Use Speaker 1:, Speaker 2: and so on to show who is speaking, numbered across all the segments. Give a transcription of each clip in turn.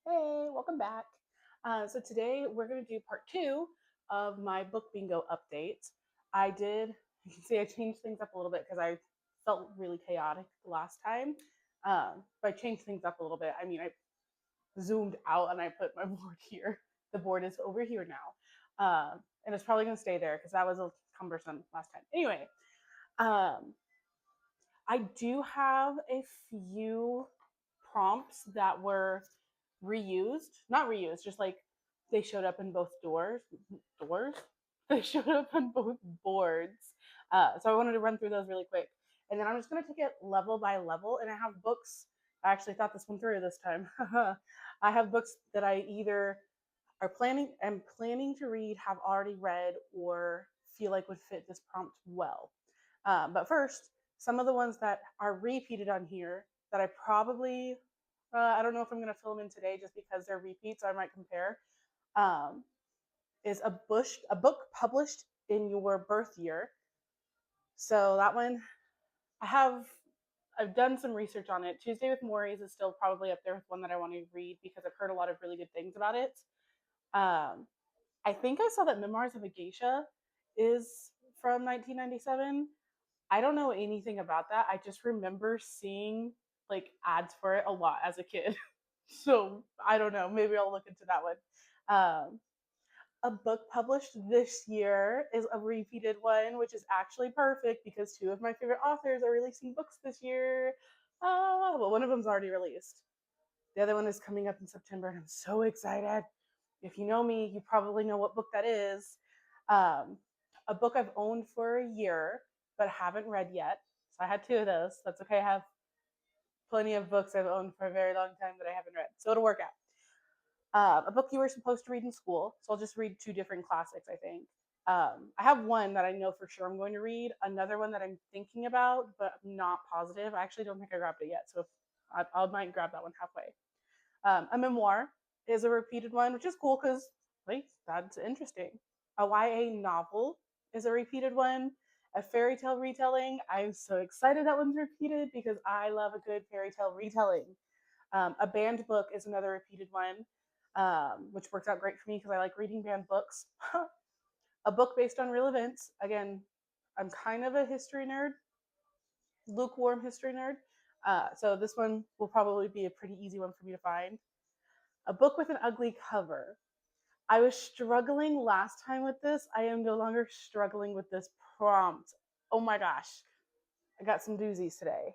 Speaker 1: Hey, welcome back. So today we're going to do part two of my book bingo update. You can see I changed things up a little bit because I felt really chaotic the last time. But I changed things up a little bit. I zoomed out and I put my board here. The board is over here now. And it's probably going to stay there because that was a cumbersome last time. Anyway, um, I do have a few prompts that were reused, not reused, just like they showed up in both doors. They showed up on both boards. So I wanted to run through those really quick, and then I'm just going to take it level by level. And I have books. I actually thought this one through this time. I have books that I either am planning to read, have already read, or feel like would fit this prompt well. But first, some of the ones that are repeated on here that I don't know if I'm going to fill them in today just because they're repeats, so I might compare, um, is a book published in your birth year. So that one, I have, I've done some research on it. Tuesday with Morries is still probably up there with one that I want to read because I've heard a lot of really good things about it. Um, I think I saw that Memoirs of a Geisha is from 1997. I don't know anything about that. I just remember seeing like ads for it a lot as a kid. So I don't know. Maybe I'll look into that one. A book published this year is a repeated one, which is actually perfect because two of my favorite authors are releasing books this year. Well, one of them's already released. The other one is coming up in September, and I'm so excited. If you know me, you probably know what book that is. Um, a book I've owned for a year but haven't read yet. So I had two of those. That's okay. I have plenty of books I've owned for a very long time that I haven't read. So it'll work out. A book you were supposed to read in school. So I'll just read two different classics, I think. I have one that I know for sure I'm going to read, another one that I'm thinking about, but I'm not positive. I actually don't think I grabbed it yet. So I might grab that one halfway. A memoir is a repeated one, which is cool because like that's interesting. A YA novel is a repeated one. A fairy tale retelling. I'm so excited that one's repeated because I love a good fairy tale retelling. A banned book is another repeated one, which works out great for me because I like reading banned books. A book based on real events. Again, I'm kind of a history nerd, lukewarm history nerd. So this one will probably be a pretty easy one for me to find. A book with an ugly cover. I was struggling last time with this. I am no longer struggling with this prompt. Oh my gosh. I got some doozies today.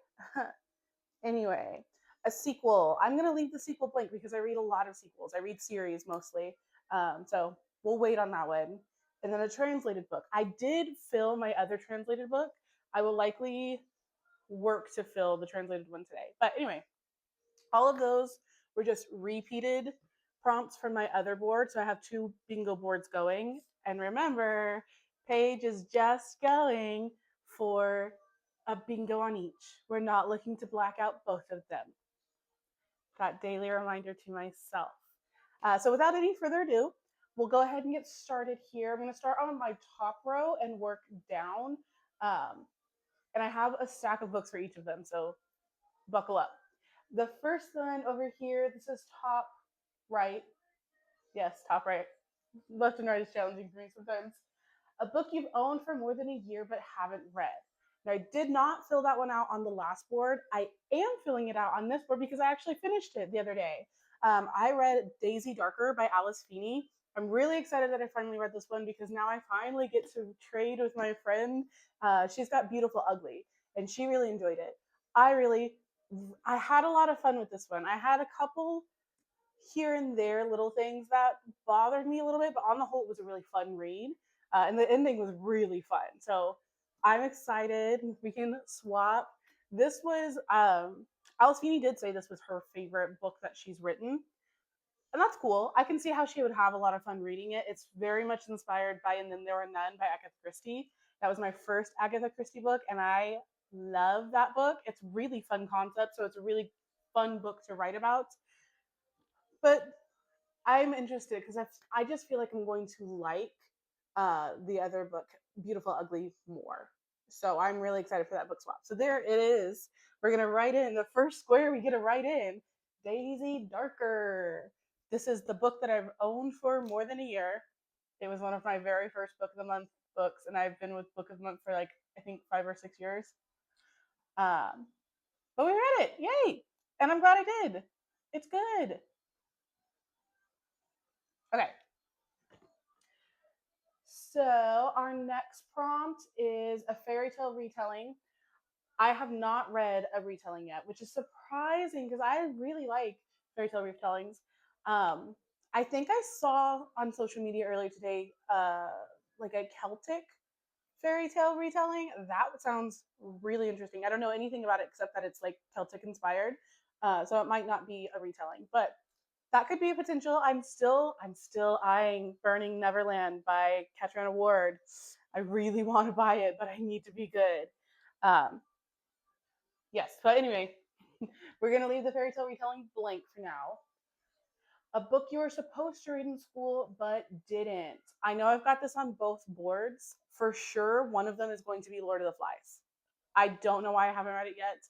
Speaker 1: Anyway, a sequel. I'm going to leave the sequel blank because I read a lot of sequels. I read series mostly. So we'll wait on that one. And then a translated book. I did fill my other translated book. I will likely work to fill the translated one today. But anyway, all of those were just repeated prompts from my other board. So I have two bingo boards going. And remember, Paige is just going for a bingo on each. We're not looking to black out both of them. That daily reminder to myself. So without any further ado, we'll go ahead and get started here. I'm going to start on my top row and work down. Um, and I have a stack of books for each of them, so buckle up. The first one over here, this is top right. Yes, top right. Left and right is challenging for me sometimes. A book you've owned for more than a year but haven't read. Now, I did not fill that one out on the last board. I am filling it out on this board because I actually finished it the other day. I read Daisy Darker by Alice Feeney. I'm really excited that I finally read this one because now I finally get to trade with my friend. She's got Beautiful Ugly, and she really enjoyed it. I had a lot of fun with this one. I had a couple here and there little things that bothered me a little bit, but on the whole, it was a really fun read. And the ending was really fun. So I'm excited. We can swap. This was, Alice Feeney did say this was her favorite book that she's written. And that's cool. I can see how she would have a lot of fun reading it. It's very much inspired by And Then There Were None by Agatha Christie. That was my first Agatha Christie book, and I love that book. It's really fun concept, so it's a really fun book to write about. But I'm interested because I just feel like I'm going to like the other book, Beautiful Ugly, more. So I'm really excited for that book swap. So there it is. We're gonna write in the first square. We get to write in Daisy Darker. This is the book that I've owned for more than a year. It was one of my very first book of the month books, and I've been with book of the month for like I think 5 or 6 years. Um, but we read it, yay! And I'm glad I did. It's good. Okay, so our next prompt is a fairy tale retelling. I have not read a retelling yet, which is surprising because I really like fairy tale retellings. Um, I think I saw on social media earlier today, like a Celtic fairy tale retelling. That sounds really interesting. I don't know anything about it except that it's like Celtic inspired, so it might not be a retelling, but that could be a potential. I'm still eyeing Burning Neverland by Katrin Award. I really want to buy it, but I need to be good. Um, yes, but anyway, we're gonna leave the fairy tale retelling blank for now. A book you were supposed to read in school but didn't. I know I've got this on both boards. For sure, one of them is going to be Lord of the Flies. I don't know why I haven't read it yet.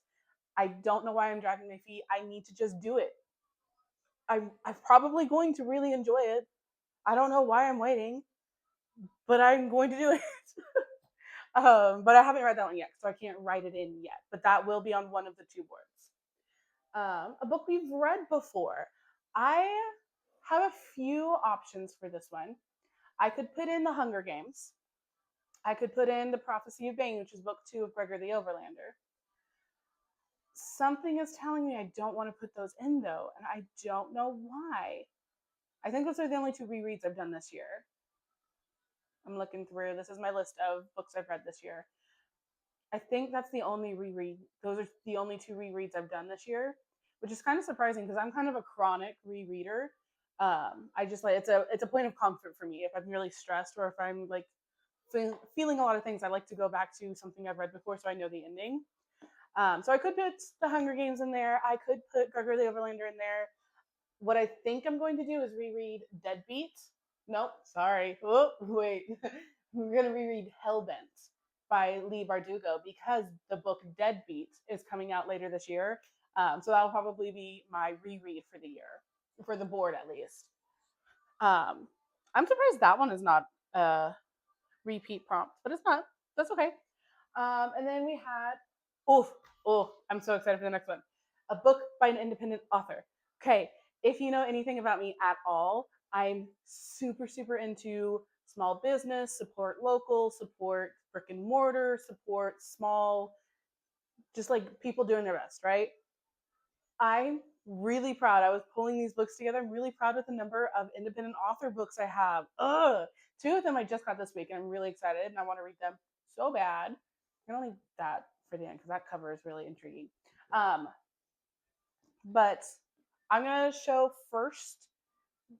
Speaker 1: I don't know why I'm dragging my feet. I need to just do it. I'm probably going to really enjoy it. I don't know why I'm waiting, but I'm going to do it. But I haven't read that one yet, so I can't write it in yet. But that will be on one of the two boards. A book we've read before. I have a few options for this one. I could put in The Hunger Games. I could put in The Prophecy of Bane, which is book 2 of Gregor the Overlander. Something is telling me I don't want to put those in though, and I don't know why. I think those are the only two rereads I've done this year. I'm looking through. This is my list of books I've read this year. I think that's the only reread. Those are the only two rereads I've done this year, which is kind of surprising because I'm kind of a chronic rereader. I just like it's a point of comfort for me if I'm really stressed or if I'm like feeling a lot of things. I like to go back to something I've read before so I know the ending. So I could put The Hunger Games in there. I could put Gregor the Overlander in there. What I think I'm going to do is reread Deadbeat. Nope, sorry. Oh, wait. We're going to reread Hellbent by Leigh Bardugo because the book Deadbeat is coming out later this year. So that'll probably be my reread for the year, for the board at least. I'm surprised that one is not a repeat prompt, but it's not. That's okay. And then we had, I'm so excited for the next one. A book by an independent author. Okay, if you know anything about me at all, I'm super, super into small business, support local, support brick and mortar, support small, just like people doing their best, right? I'm really proud. I was pulling these books together. I'm really proud with the number of independent author books I have. Two of them I just got this week, and I'm really excited, and I want to read them so bad. I'm gonna leave that for the end because that cover is really intriguing. But I'm gonna show first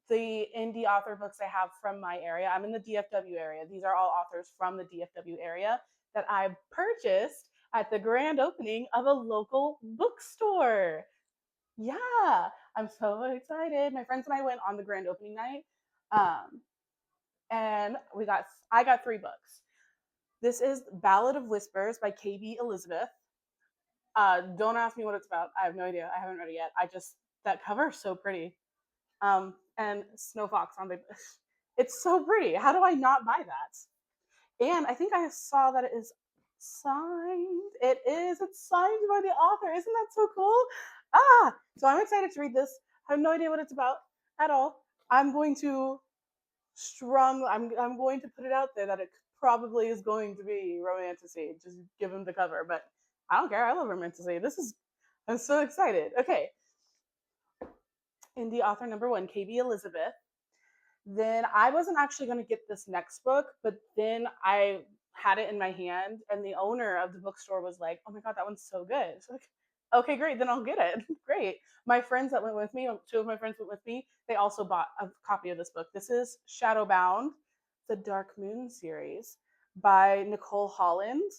Speaker 1: the indie author books I have from my area. I'm in the DFW area. These are all authors from the DFW area that I purchased at the grand opening of a local bookstore. Yeah, I'm so excited. My friends and I went on the grand opening night, um, and I got three books. This is Ballad of Whispers by KB Elizabeth. Don't ask me what it's about. I have no idea. I haven't read it yet. That cover is so pretty. And Snow Fox on the. It's so pretty. How do I not buy that? And I think I saw that it is signed. It is. It's signed by the author. Isn't that so cool? So I'm excited to read this. I have no idea what it's about at all. I'm going to I'm going to put it out there that it probably is going to be romantasy, just given the cover. But I don't care. I love romantasy. I'm so excited. Okay. Indie author number 1, KB Elizabeth. Then I wasn't actually going to get this next book, but then I had it in my hand, and the owner of the bookstore was like, "Oh my god, that one's so good!" So like, okay, great, then I'll get it. Great. My friends that went with me, two of my friends went with me. They also bought a copy of this book. This is Shadowbound, the Dark Moon series by Nicole Holland.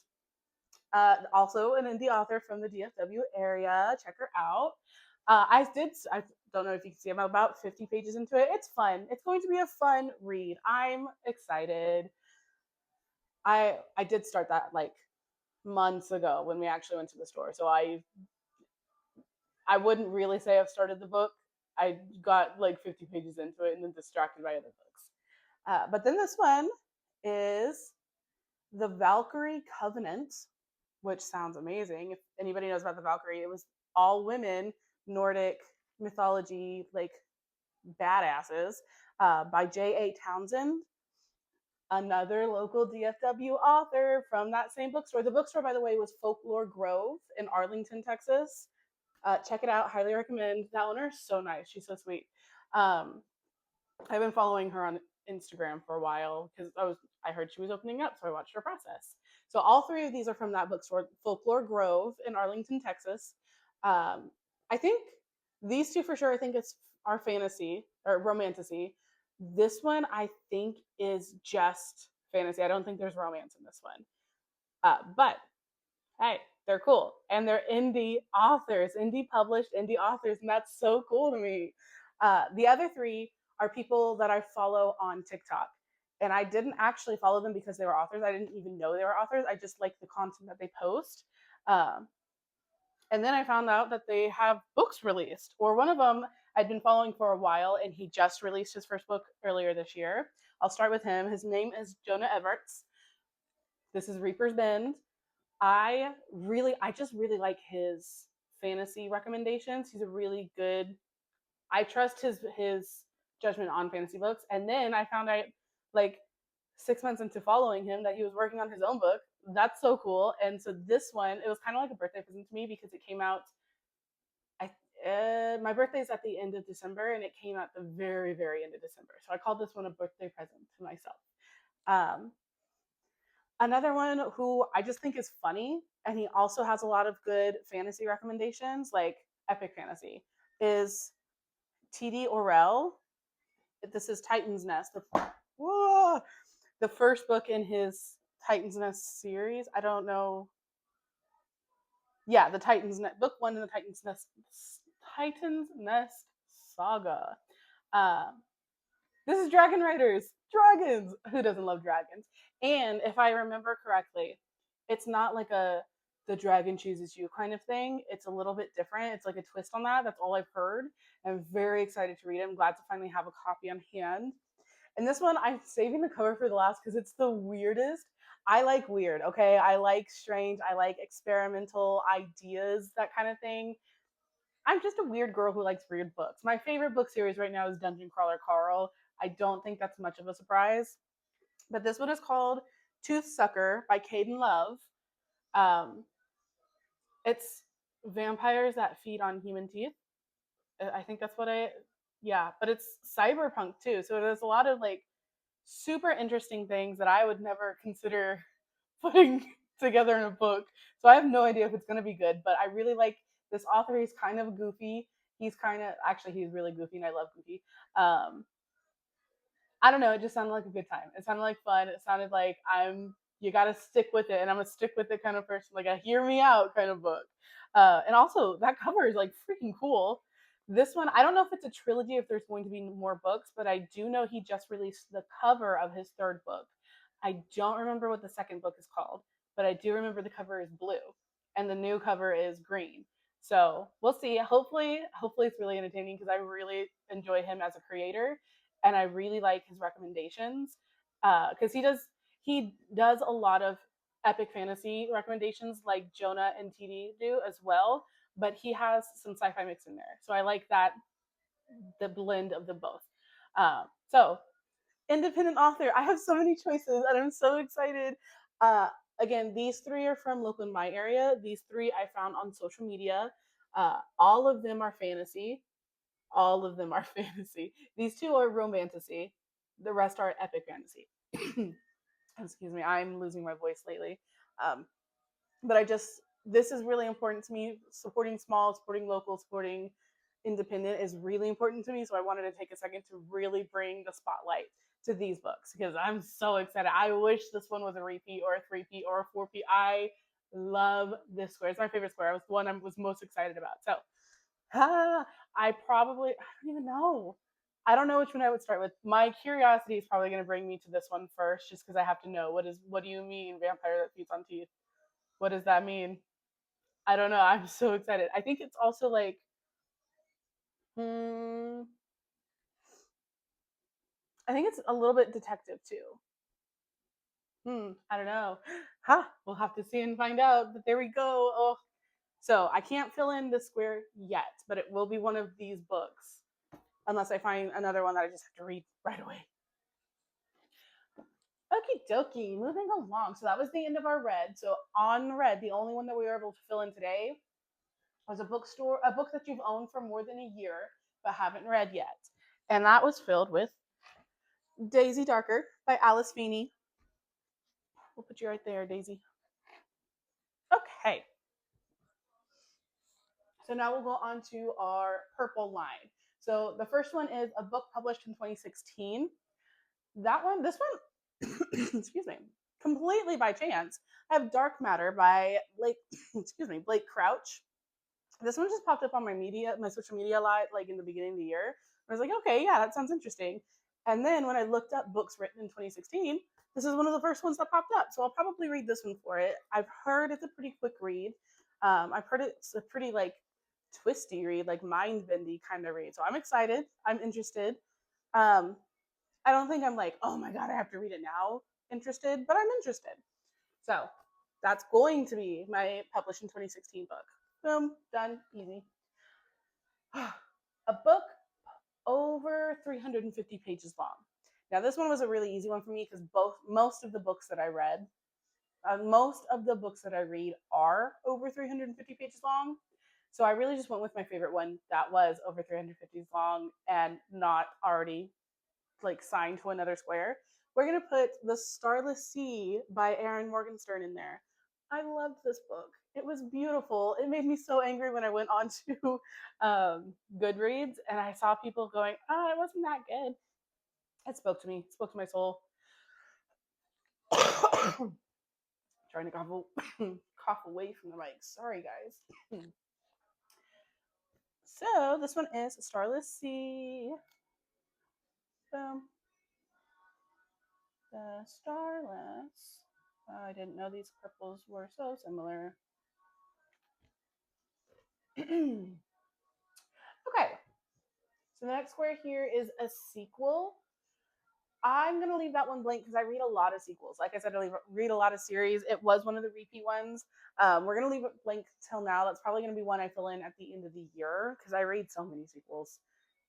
Speaker 1: Also an indie author from the DFW area. Check her out. I don't know if you can see, I'm about 50 pages into it. It's fun. It's going to be a fun read. I'm excited. I did start that like months ago when we actually went to the store. So I wouldn't really say I've started the book I got like 50 pages into it and then distracted by other books. But then this one is The Valkyrie Covenant, which sounds amazing. If anybody knows about the Valkyrie, it was all women, Nordic mythology, like badasses, by J.A. Townsend, another local DFW author from that same bookstore. The bookstore, by the way, was Folklore Grove in Arlington, Texas. Check it out. Highly recommend. That owner is so nice. She's so sweet. Um, I've been following her on Instagram for a while because I heard she was opening up, so I watched her process. So all three of these are from that bookstore, Folklore Grove in Arlington, Texas. I think these two for sure. I think it's our fantasy or romantasy. This one I think is just fantasy. I don't think there's romance in this one. But hey, they're cool. And they're indie authors, indie published indie authors, and that's so cool to me. The other three are people that I follow on TikTok. And I didn't actually follow them because they were authors. I didn't even know they were authors. I just like the content that they post. Um, and then I found out that they have books released, or one of them I'd been following for a while, and he just released his first book earlier this year. I'll start with him. His name is Jonah Everts. This is Reaper's Bend. I just really like his fantasy recommendations. He's a really good. I trust his judgment on fantasy books. And then I found out like 6 months into following him that he was working on his own book. That's so cool. And so this one, it was kind of like a birthday present to me because it came out. My birthday is at the end of December, and it came out the very very end of December. So I called this one a birthday present to myself. Um, Another one who I just think is funny, and he also has a lot of good fantasy recommendations, like epic fantasy, is T.D. Orell. This is Titan's Nest. Whoa, the first book in his Titan's Nest series. I don't know. Yeah, the Titan's Nest, book one in the Titan's Nest saga. Uh, This is Dragon Riders. Dragons. Who doesn't love dragons? And if I remember correctly, it's not like a the dragon chooses you kind of thing. It's a little bit different. It's like a twist on that. That's all I've heard. I'm very excited to read it. I'm glad to finally have a copy on hand. And this one, I'm saving the cover for the last because it's the weirdest. I like weird, okay? I like strange. I like experimental ideas, that kind of thing. I'm just a weird girl who likes weird books. My favorite book series right now is Dungeon Crawler Carl. I don't think that's much of a surprise. But this one is called Tooth Sucker by Caden Love. Um, it's vampires that feed on human teeth. I think that's what yeah, but it's cyberpunk too. So there's a lot of like super interesting things that I would never consider putting together in a book. So I have no idea if it's going to be good, but I really like this author. He's kind of goofy. He's really goofy, and I love goofy. Um, I don't know. It just sounded like a good time. It sounded like fun. It sounded like you got to stick with it, and I'm a stick with it kind of person, like a hear me out kind of book. And also, that cover is like freaking cool. This one, I don't know if it's a trilogy, if there's going to be more books, but I do know he just released the cover of his third book. I don't remember what the second book is called, but I do remember the cover is blue, and the new cover is green. So we'll see. Hopefully it's really entertaining because I really enjoy him as a creator, and I really like his recommendations because he does a lot of epic fantasy recommendations like Jonah and TD do as well, but he has some sci-fi mix in there. So I like that the blend of the both. So independent author, I have so many choices and I'm so excited. Uh, Again, these three are from local in my area. These three I found on social media. All of them are fantasy. All of them are fantasy. These two are romantasy. The rest are epic fantasy. Excuse me, I'm losing my voice lately. Um, but this is really important to me. Supporting small, supporting local, supporting independent is really important to me. So I wanted to take a second to really bring the spotlight to these books because I'm so excited. I wish this one was a repeat or a three-peat or a four-peat. I love this square. It's my favorite square. It was the one I was most excited about. So I don't even know. I don't know which one I would start with. My curiosity is probably going to bring me to this one first, just because I have to know what do you mean vampire that feeds on teeth? What does that mean? I don't know. I'm so excited. I think it's also like Hmm. I think it's a little bit detective too. I don't know. Ha! We'll have to see and find out. But there we go. Oh, so I can't fill in the square yet, but it will be one of these books, unless I find another one that I just have to read right away. Okie dokie, moving along. So that was the end of our red. So on red, the only one that we were able to fill in today was a book that you've owned for more than a year but haven't read yet, and that was filled with Daisy Darker by Alice Feeney. We'll put you right there, Daisy. Okay, so now we'll go on to our purple line. So the first one is a book published in 2016. This one, excuse me, completely by chance. I have Dark Matter by Blake Crouch. This one just popped up on my social media lot, like in the beginning of the year. I was like, okay, yeah, that sounds interesting. And then when I looked up books written in 2016, this is one of the first ones that popped up. So I'll probably read this one for it. I've heard it's a pretty quick read. I've heard it's a pretty like twisty read, like mind bendy kind of read. So I'm excited. I'm interested. Um, I don't think I'm like, oh my god, I have to read it now. Interested, but I'm interested. So that's going to be my published in 2016 book. Boom, done, easy. A book over 350 pages long. Now, this one was a really easy one for me because most of the books that I read, most of the books that I read are over 350 pages long. So I really just went with my favorite one that was over 350 pages long and not already like signed to another square. We're gonna put The Starless Sea by Erin Morgenstern in there. I loved this book. It was beautiful. It made me so angry when I went on to Goodreads and I saw people going, "Oh, it wasn't that good." It spoke to me. It spoke to my soul. Trying to cough away from the mic. Sorry, guys. So this one is Starless Sea. Boom. The Starless. I didn't know these purples were so similar. Okay, so the next square here is a sequel. I'm gonna leave that one blank because I read a lot of sequels. Like I said, I read a lot of series. It was one of the repeat ones. We're gonna leave it blank till now. That's probably gonna be one I fill in at the end of the year because I read so many sequels.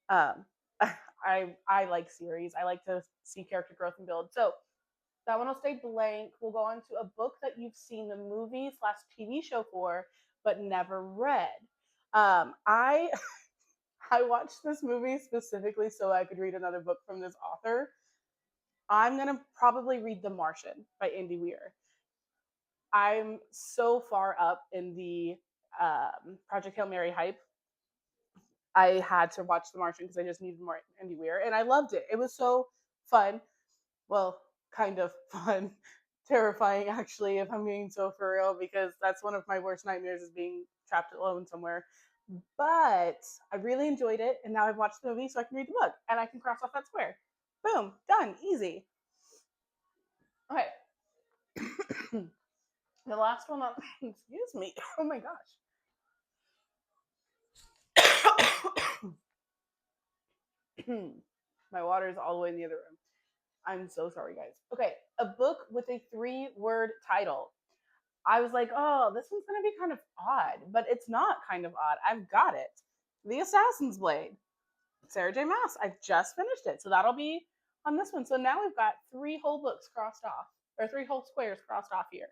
Speaker 1: Um, I like series. I like to see character growth and build. So that one will stay blank. We'll go on to a book that you've seen the movie slash TV show for, but never read. I I watched this movie specifically so I could read another book from this author. I'm gonna probably read The Martian by Andy Weir. I'm so far up in the Project Hail Mary hype. I had to watch The Martian because I just needed more Andy Weir, and I loved it. It was so fun. Well, kind of fun, terrifying actually, if I'm being so for real, because that's one of my worst nightmares is being trapped alone somewhere. But I really enjoyed it, and now I've watched the movie, so I can read the book, and I can cross off that square. Boom, done, easy. Okay, the last one. Excuse me. Oh my gosh. My water is all the way in the other room. I'm so sorry, guys. Okay, a book with a 3-word title. I was like, oh, this one's gonna be kind of odd, but it's not kind of odd. I've got it. The Assassin's Blade. Sarah J. Maas. I just finished it, so that'll be on this one. So now we've got 3 whole books crossed off, or 3 whole squares crossed off here.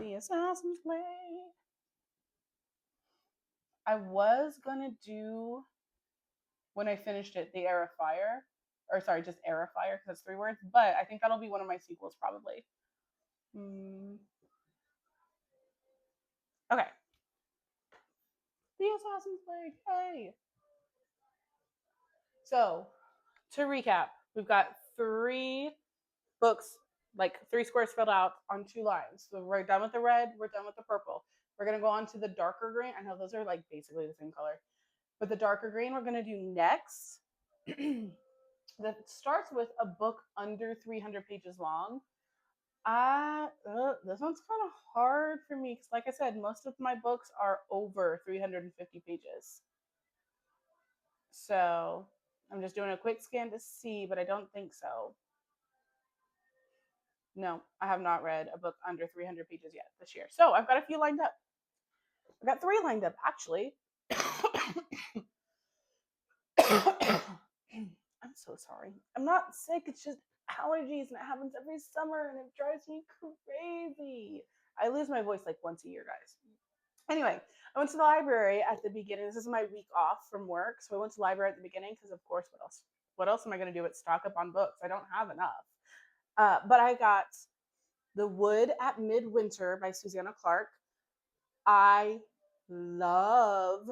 Speaker 1: The Assassin's Blade. I was gonna do when I finished it, the Air of Fire, or sorry, just Air of Fire because that's 3 words. But I think that'll be one of my sequels probably. Okay, the Assassin's Blade. Hey. So to recap, we've got 3 books, like 3 squares filled out on 2 lines. So we're done with the red, we're done with the purple. We're gonna go on to the darker green. I know those are like basically the same color, but the darker green we're gonna do next. That starts with a book under 300 pages long. This one's kind of hard for me because, like I said, most of my books are over 350 pages. So I'm just doing a quick scan to see, but I don't think so. No, I have not read a book under 300 pages yet this year. So I've got a few lined up. I've got 3 lined up, actually. I'm so sorry. I'm not sick. It's just allergies, and it happens every summer, and it drives me crazy. I lose my voice like once a year, guys. Anyway, I went to the library at the beginning. This is my week off from work, so I went to the library at the beginning because, of course, what else? What else am I going to do but stock up on books? I don't have enough. But I got The Wood at Midwinter by Susanna Clark. I love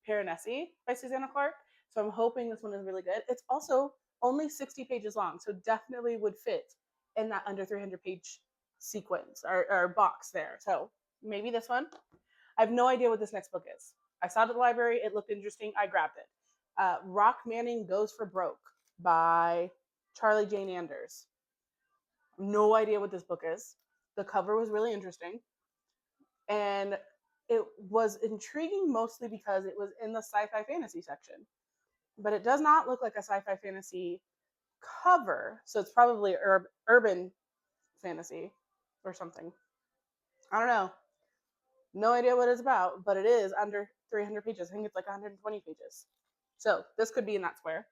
Speaker 1: Piranesi by Susanna Clark. So I'm hoping this one is really good. It's also only 60 pages long, so definitely would fit in that under 300 page sequence or box there. So maybe this one. I have no idea what this next book is. I saw it at the library. It looked interesting. I grabbed it. Rock Manning Goes for Broke by Charlie Jane Anders. No idea what this book is. The cover was really interesting. And it was intriguing mostly because it was in the sci-fi fantasy section. But it does not look like a sci-fi fantasy cover. So it's probably urban fantasy or something. I don't know. No idea what it's about, but it is under 300 pages. I think it's like 120 pages. So this could be in that square.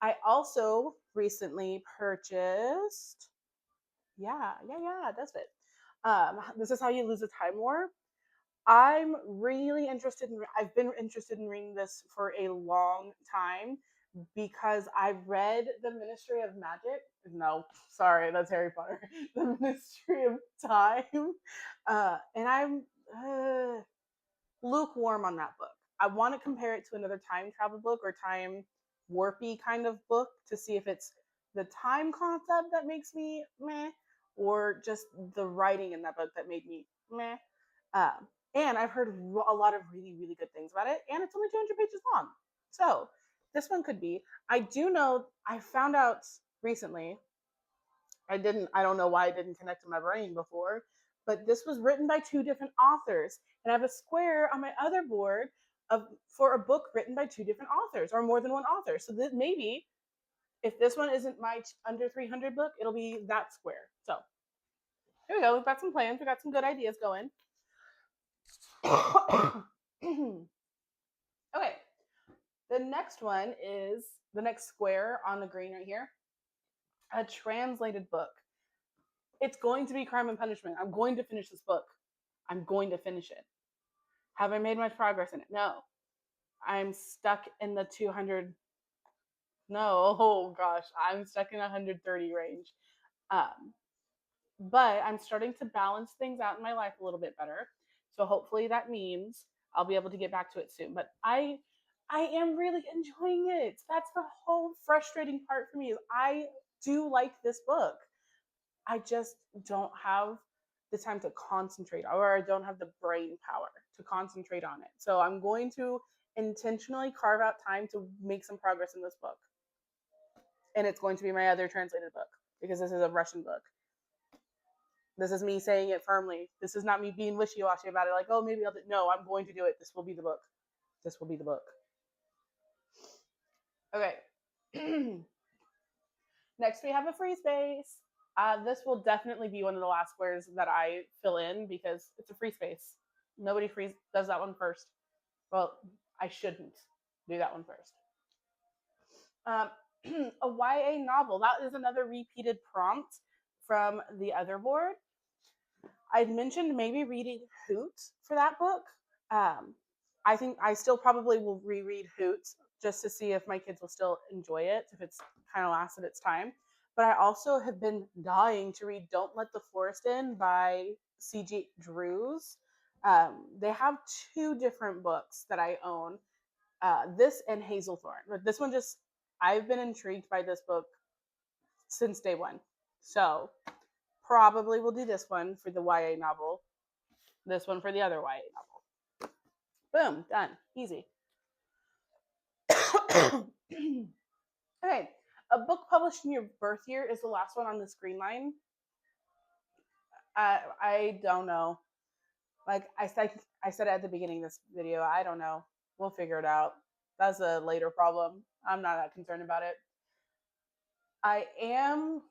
Speaker 1: I also recently purchased. Yeah, it does fit. This is How You Lose a Time War. I'm really interested in. I've been interested in reading this for a long time because I read The Ministry of Magic. No, sorry, that's Harry Potter. The Ministry of Time, and I'm lukewarm on that book. I want to compare it to another time travel book or time warpy kind of book to see if it's the time concept that makes me meh or just the writing in that book that made me meh. And I've heard a lot of really good things about it, and it's only 200 pages long. So this one could be. I do know. I found out recently. I don't know why I didn't connect to my brain before, but this was written by 2 different authors, and I have a square on my other board for a book written by 2 different authors or more than one author. So that maybe if this one isn't my under 300 book, it'll be that square. So here we go. We've got some plans. We got some good ideas going. Okay. The next one is the next square on the green right here. A translated book. It's going to be Crime and Punishment. I'm going to finish this book. I'm going to finish it. Have I made much progress in it? No. I'm stuck in the 200. No, oh gosh, I'm stuck in 130 range. Um, but I'm starting to balance things out in my life a little bit better. So hopefully that means I'll be able to get back to it soon. But I am really enjoying it. That's the whole frustrating part for me is I do like this book. I just don't have the time to concentrate or I don't have the brain power to concentrate on it. So I'm going to intentionally carve out time to make some progress in this book. And it's going to be my other translated book because this is a Russian book. This is me saying it firmly. This is not me being wishy-washy about it like, oh, maybe I'll do it. No, I'm going to do it. This will be the book. This will be the book. Okay. Next, we have a free space. This will definitely be one of the last squares that I fill in because it's a free space. Nobody does that one first. Well, I shouldn't do that one first. A YA novel. That is another repeated prompt from the other board. I'd mentioned maybe reading Hoot for that book. I think I still probably will reread Hoot just to see if my kids will still enjoy it, if it's kind of lasted its time. But I also have been dying to read Don't Let the Forest In by C.G. Drews. They have 2 different books that I own, this and Hazelthorn. But this one I've been intrigued by this book since day one. So probably will do this one for the YA novel, this one for the other YA novel. Boom, done, easy. Okay, a book published in your birth year is the last one on the screen line. I don't know. Like I said at the beginning of this video, I don't know. We'll figure it out. That's a later problem. I'm not that concerned about it. I am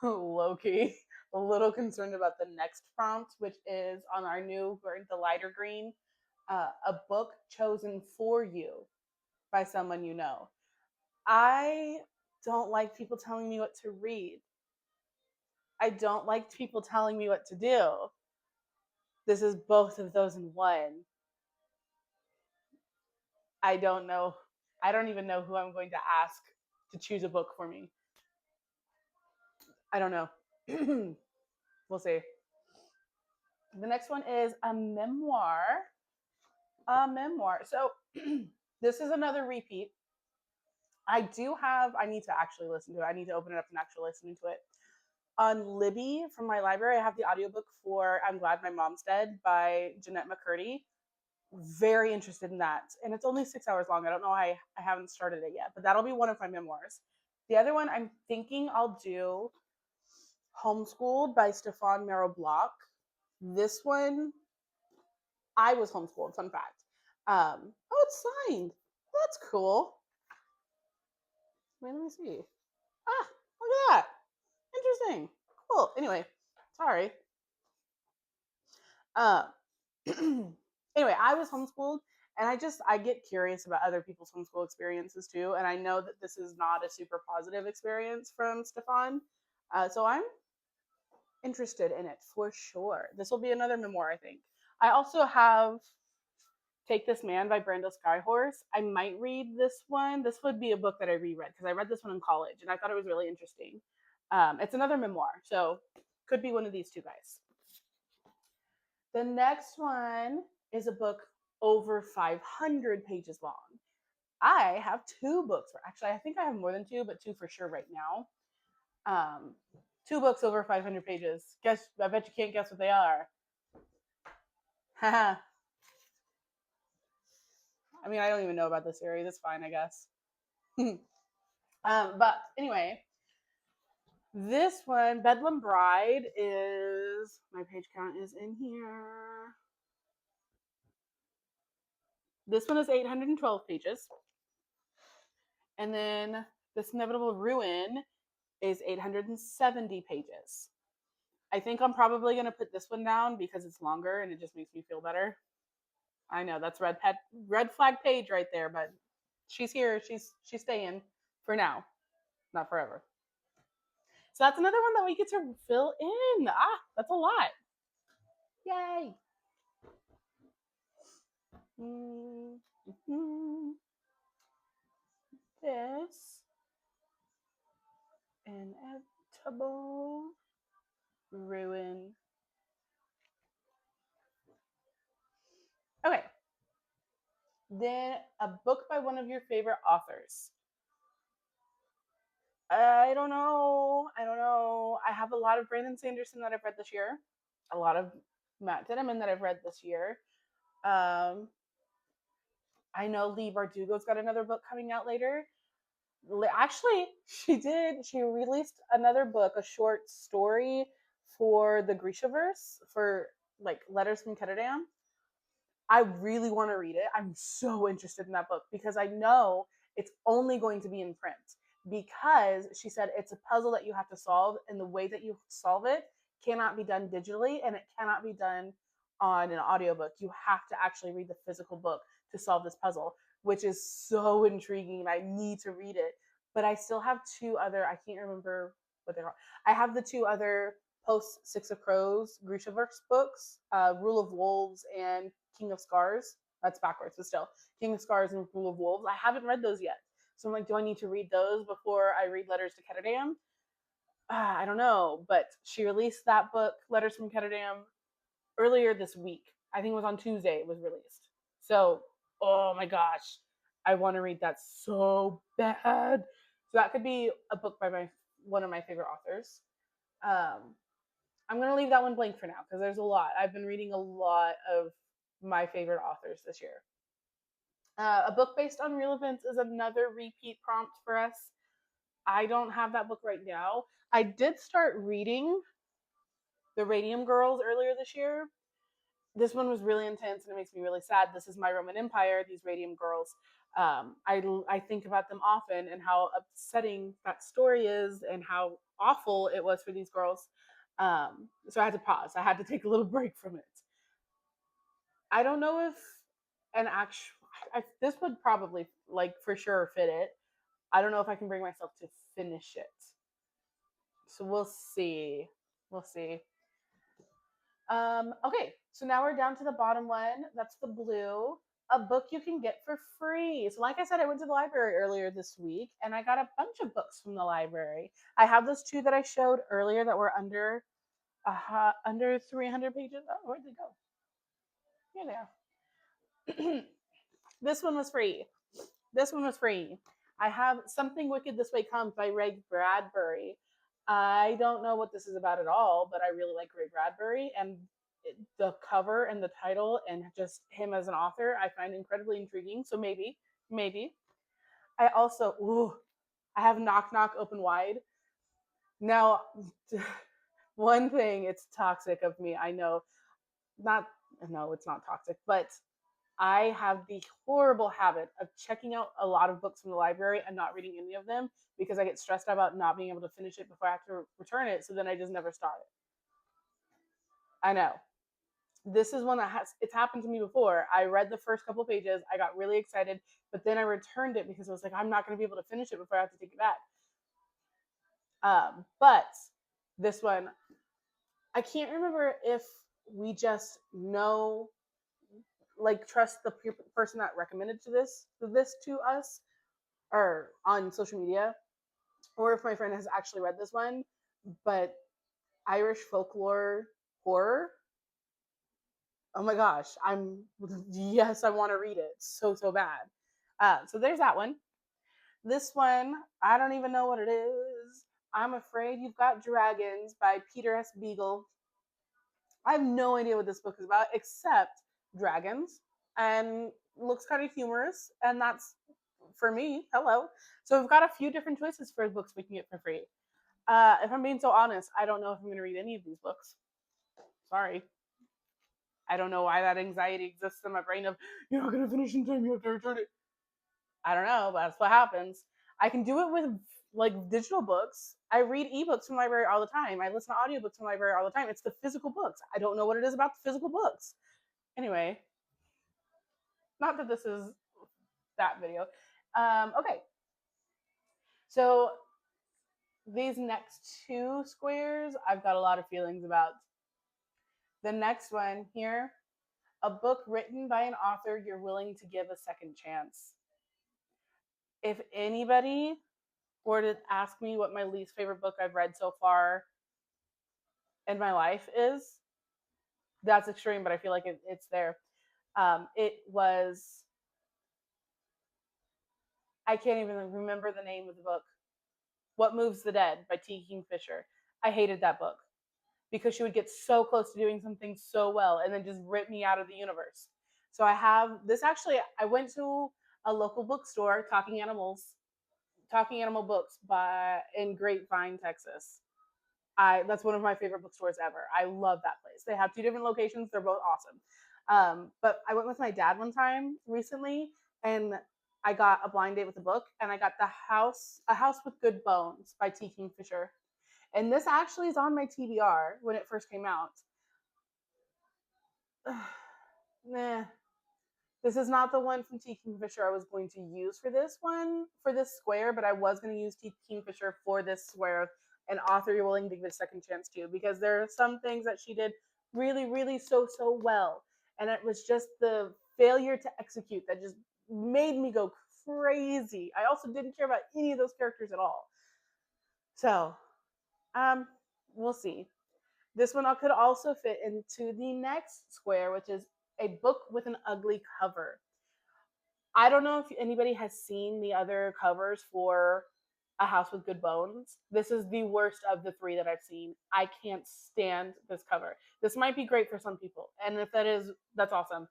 Speaker 1: low key a little concerned about the next prompt, which is on our new, the lighter green, a book chosen for you by someone you know. I don't like people telling me what to read. I don't like people telling me what to do. This is both of those in one. I don't know. I don't even know who I'm going to ask to choose a book for me. I don't know. We'll see. The next one is a memoir. A memoir. So this is another repeat. I need to actually listen to it. I need to open it up and actually listen to it. On Libby from my library, I have the audiobook for I'm Glad My Mom's Dead by Jeanette McCurdy. Very interested in that. And it's only 6 hours long. I don't know why I haven't started it yet, but that'll be one of my memoirs. The other one I'm thinking I'll do Homeschooled by Stefan Merrill Block. This one, I was homeschooled, fun fact. Oh, it's signed. That's cool. Wait, let me see. Ah, look at that. Interesting. Cool. Anyway, sorry. Uh, anyway, I was homeschooled, and I get curious about other people's homeschool experiences too. And I know that this is not a super positive experience from Stefan, so I'm interested in it for sure. This will be another memoir, I think. I also have Take This Man by Brando Skyhorse. I might read this one. This would be a book that I reread because I read this one in college and I thought it was really interesting. It's another memoir, so could be one of these two guys. The next one is a book over 500 pages long. I have two books. Actually, I think I have more than two, but two for sure right now. Two books over 500 pages. Guess I bet you can't guess what they are. Haha. I mean, I don't even know about this series. It's fine, I guess. But anyway, this one, Bedlam Bride, is my page count is in here. This one is 812 pages. And then This Inevitable Ruin is 870 pages. I think I'm probably going to put this one down because it's longer and it just makes me feel better. I know that's red flag page right there, but she's here. She's staying for now, not forever. So that's another one that we get to fill in. That's a lot. Yay. Mm-hmm. This inevitable ruin. Okay. Then a book by one of your favorite authors. I don't know. I have a lot of Brandon Sanderson that I've read this year. A lot of Matt Denneman that I've read this year. Um, I know Lee Bardugo's got another book coming out later. Actually, she did. She released another book, a short story for the Grishaverse, for like Letters from Ketterdam. I really want to read it. I'm so interested in that book because I know it's only going to be in print because she said it's a puzzle that you have to solve, and the way that you solve it cannot be done digitally and it cannot be done on an audiobook. You have to actually read the physical book to solve this puzzle, which is so intriguing and I need to read it. But I still have two other, I can't remember what they're called. I have the two other post Six of Crows Grishaverse books, Rule of Wolves and King of Scars. That's backwards, but still. King of Scars and Rule of Wolves. I haven't read those yet. So I'm like, do I need to read those before I read Letters to Ketterdam? I don't know. But she released that book, Letters from Ketterdam, earlier this week. I think it was on Tuesday it was released. So, oh my gosh. I want to read that so bad. So that could be a book by one of my favorite authors. I'm going to leave that one blank for now because there's a lot. I've been reading a lot of my favorite authors this year. A book based on real events is another repeat prompt for us. I don't have that book right now. I did start reading The Radium Girls earlier this year. This one was really intense and it makes me really sad. This is My Roman Empire, these Radium Girls. I think about them often and how upsetting that story is and how awful it was for these girls. So I had to pause. I had to take a little break from it. I don't know if an actual this would probably like for sure fit it. I don't know if I can bring myself to finish it. So we'll see. We'll see. Okay, so now we're down to the bottom one. That's the blue. A book you can get for free. So, like I said, I went to the library earlier this week and I got a bunch of books from the library. I have those two that I showed earlier that were under 300 pages. Oh, where'd they go? Here they are. This one was free. This one was free. I have Something Wicked This Way Comes by Ray Bradbury. I don't know what this is about at all, but I really like Ray Bradbury and the cover and the title and just him as an author I find incredibly intriguing. So maybe. I also, I have Knock Knock Open Wide. Now, one thing, it's toxic of me. I know, not, no, it's not toxic, but I have the horrible habit of checking out a lot of books from the library and not reading any of them because I get stressed about not being able to finish it before I have to return it. So then I just never start it. I know. This is one that it's happened to me before. I read the first couple pages, I got really excited, but then I returned it because I was like, I'm not going to be able to finish it before I have to take it back. But this one, I can't remember if we just know, like, trust the person that recommended this to us or on social media, or if my friend has actually read this one. But Irish folklore horror. Oh my gosh, yes, I want to read it so bad. So there's that one. This one, I don't even know what it is. I'm Afraid You've Got Dragons by Peter S. Beagle. I have no idea what this book is about except dragons and looks kind of humorous, and that's for me. Hello. So we've got a few different choices for books we can get for free. If I'm being so honest, I don't know if I'm going to read any of these books. Sorry. I don't know why that anxiety exists in my brain of you're not going to finish in time, you have to return it. I don't know, but that's what happens. I can do it with like digital books. I read ebooks from the library all the time. I listen to audiobooks from the library all the time. It's the physical books. I don't know what it is about the physical books. Anyway, not that this is that video. Okay, so these next two squares, I've got a lot of feelings about. The next one here, a book written by an author you're willing to give a second chance. If anybody were to ask me what my least favorite book I've read so far in my life is, that's extreme, but I feel like it's there. It was, I can't even remember the name of the book. What Moves the Dead by T. Kingfisher. I hated that book because she would get so close to doing something so well and then just rip me out of the universe. So I have this actually, I went to a local bookstore, Talking Animal Books in Grapevine, Texas. That's one of my favorite bookstores ever. I love that place. They have two different locations. They're both awesome. But I went with my dad one time recently, and I got a blind date with a book, and I got A House with Good Bones by T. Kingfisher. And this actually is on my TBR when it first came out. Nah, this is not the one from T. Kingfisher I was going to use for this square, but I was going to use T. Kingfisher for this square, an author you're willing to give a second chance to, because there are some things that she did really, really so well. And it was just the failure to execute that just made me go crazy. I also didn't care about any of those characters at all. So, we'll see. This one could also fit into the next square, which is a book with an ugly cover. I don't know if anybody has seen the other covers for A House with Good Bones. This is the worst of the three that I've seen. I can't stand this cover. This might be great for some people, and if that is, that's awesome.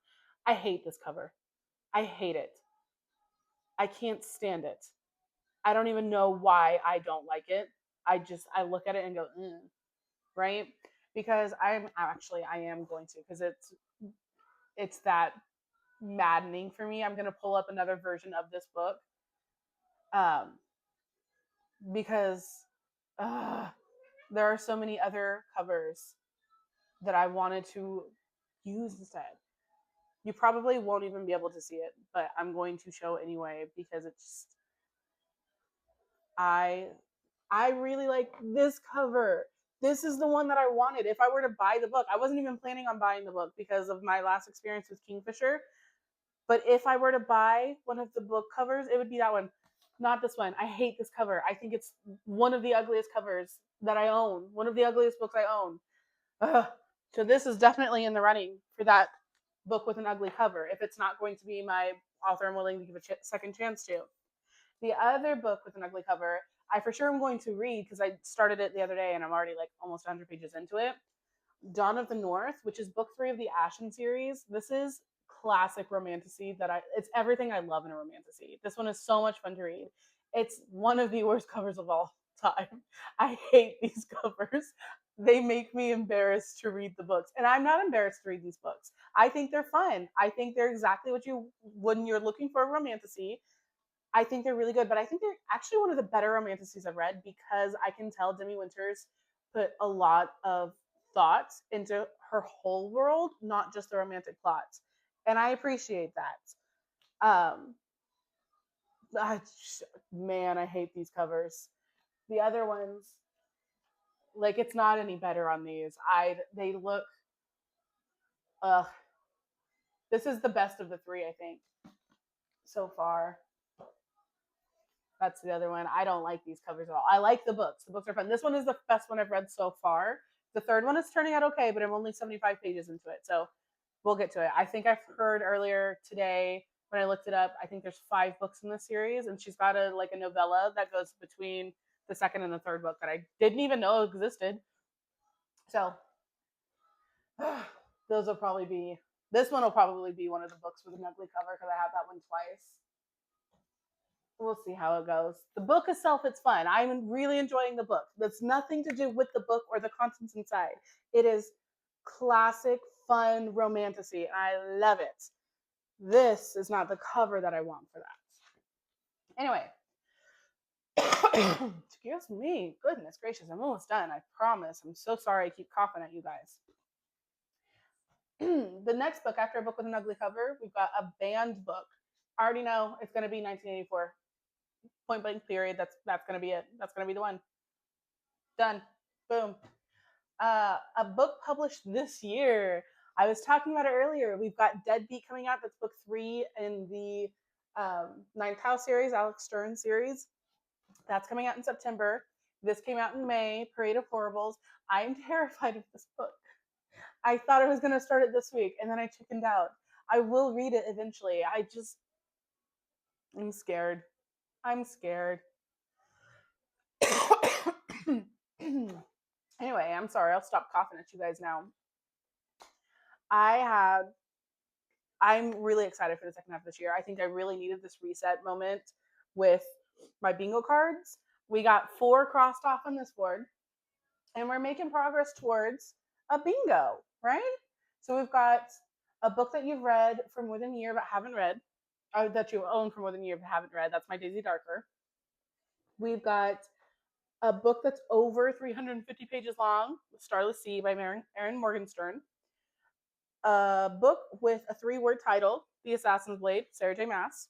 Speaker 1: I hate this cover. I hate it. I can't stand it. I don't even know why I don't like it. I look at it and go, right? Because I am going to, because it's that maddening for me. I'm going to pull up another version of this book um, because uh, there are so many other covers that I wanted to use instead. You probably won't even be able to see it, but I'm going to show anyway because it's I I really like this cover. This is the one that I wanted. If I were to buy the book, I wasn't even planning on buying the book because of my last experience with Kingfisher. But if I were to buy one of the book covers, it would be that one, not this one. I hate this cover. I think it's one of the ugliest covers that I own, one of the ugliest books I own. Ugh. So this is definitely in the running for that book with an ugly cover. If it's not going to be my author I'm willing to give a second chance to. The other book with an ugly cover, I for sure am going to read because I started it the other day and I'm already like almost 100 pages into it. Dawn of the North, which is book 3 of the Ashen series. This is classic romantasy it's everything I love in a romantasy. This one is so much fun to read. It's one of the worst covers of all time. I hate these covers. They make me embarrassed to read the books. And I'm not embarrassed to read these books. I think they're fun. I think they're exactly what you when you're looking for a romantasy. I think they're really good, but I think they're actually one of the better romantasies I've read because I can tell Demi Winters put a lot of thought into her whole world, not just the romantic plot. And I appreciate that. I, man, I hate these covers. The other ones, like it's not any better on these. They look ugh. This is the best of the three, I think, so far. That's the other one. I don't like these covers at all. I like the books. The books are fun. This one is the best one I've read so far. The third one is turning out okay, but I'm only 75 pages into it. So we'll get to it. I think I've heard earlier today when I looked it up, I think there's 5 books in the series, and she's got a novella that goes between the second and the third book that I didn't even know existed. So those will probably be this one will probably be one of the books with an ugly cover because I have that one twice. We'll see how it goes. The book itself, it's fun. I'm really enjoying the book. That's nothing to do with the book or the contents inside. It is classic, fun romantasy. I love it. This is not the cover that I want for that. Anyway, excuse me. Goodness gracious, I'm almost done. I promise. I'm so sorry I keep coughing at you guys. The next book, after a book with an ugly cover, we've got a banned book. I already know it's going to be 1984. Point blank period. That's going to be it. That's going to be the one. Done. Boom. A book published this year. I was talking about it earlier. We've got Deadbeat coming out. That's book 3 in the Ninth House series, Alex Stern series. That's coming out in September. This came out in May, Parade of Horribles. I'm terrified of this book. I thought I was going to start it this week, and then I chickened out. I will read it eventually. I'm scared. I'm scared. Anyway, I'm sorry. I'll stop coughing at you guys now. I'm really excited for the second half of this year. I think I really needed this reset moment with my bingo cards. We got 4 crossed off on this board, and we're making progress towards a bingo, right? So we've got a book that you've read for more than a year but haven't read, or that you own for more than a year but haven't read. That's My Daisy Darker. We've got a book that's over 350 pages long, Starless Sea by Erin Morgenstern. A book with a 3-word title, The Assassin's Blade, Sarah J. Maas.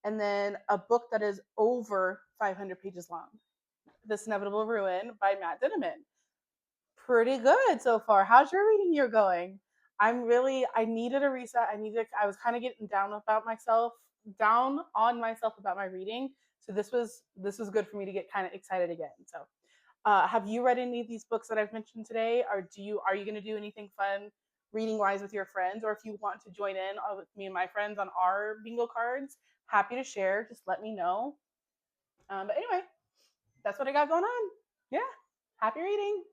Speaker 1: And then a book that is over 500 pages long, This Inevitable Ruin by Matt Dinniman. Pretty good so far. How's your reading year going? I needed a reset. I was kind of getting down on myself about my reading. So this was good for me to get kind of excited again. So have you read any of these books that I've mentioned today? Or are you going to do anything fun reading wise with your friends? Or if you want to join in with me and my friends on our bingo cards, happy to share. Just let me know. But anyway, that's what I got going on. Yeah. Happy reading.